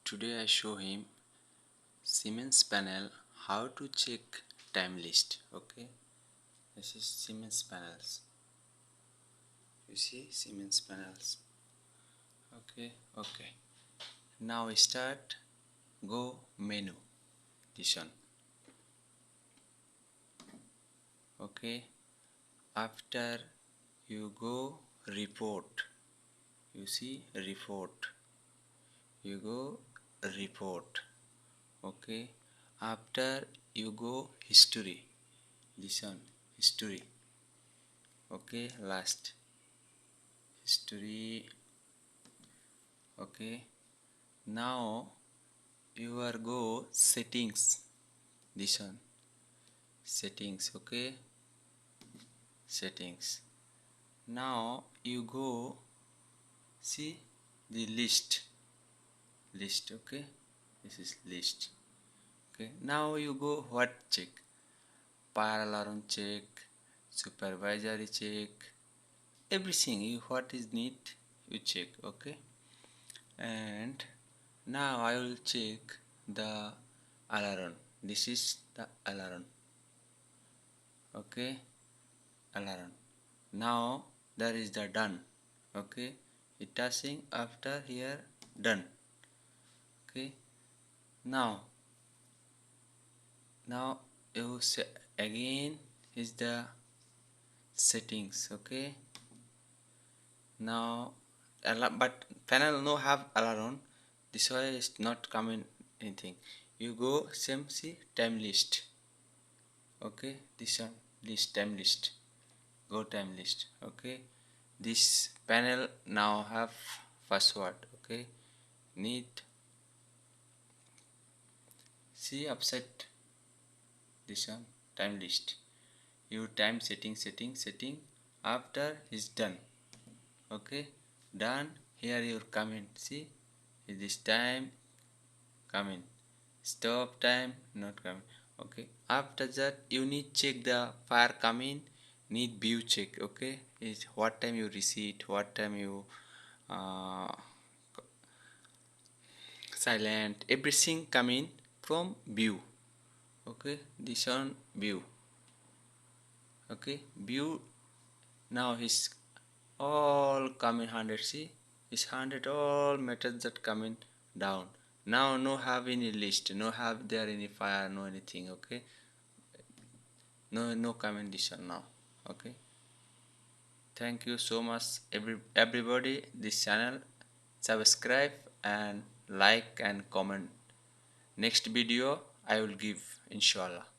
Today I show him Siemens panel how to check time list. Okay, this is Siemens panels. You see Siemens panels. Okay. Now start. Go menu. This one. Okay. After you go report. You see report. You go report. Okay. After you go history. This one history. Okay, last history. Okay, now you are go settings. This one settings. Okay, settings. Now you go see the list. Okay, this is list. Okay, now you go what check, fire alarm check, supervisory check, everything you what is need you check. Okay, and now I will check the alarm. This is the alarm. Okay, alarm. Now there is the done. Okay, it touching after here done. Okay, now you say again is the settings. Okay, now but panel no have alarm, this way is not coming anything. You go same see time list. Okay, this one list time list. Go time list. Okay, this panel now have password. Okay, need see upset this one time list. You time setting after is done. Okay, done. Here your comment, see this time coming, stop time not coming. Okay, after that you need check the fire coming, need view check. Okay, is what time you receive, what time you uh, silent, everything coming from view. Okay, this one view. Okay, view. Now his all coming 100, see is 100 all methods that coming down. Now no have any list, no have there any fire, no anything. Okay, no comment this one now. Okay, thank you so much everybody this channel, subscribe and like and comment. Next video I will give inshallah.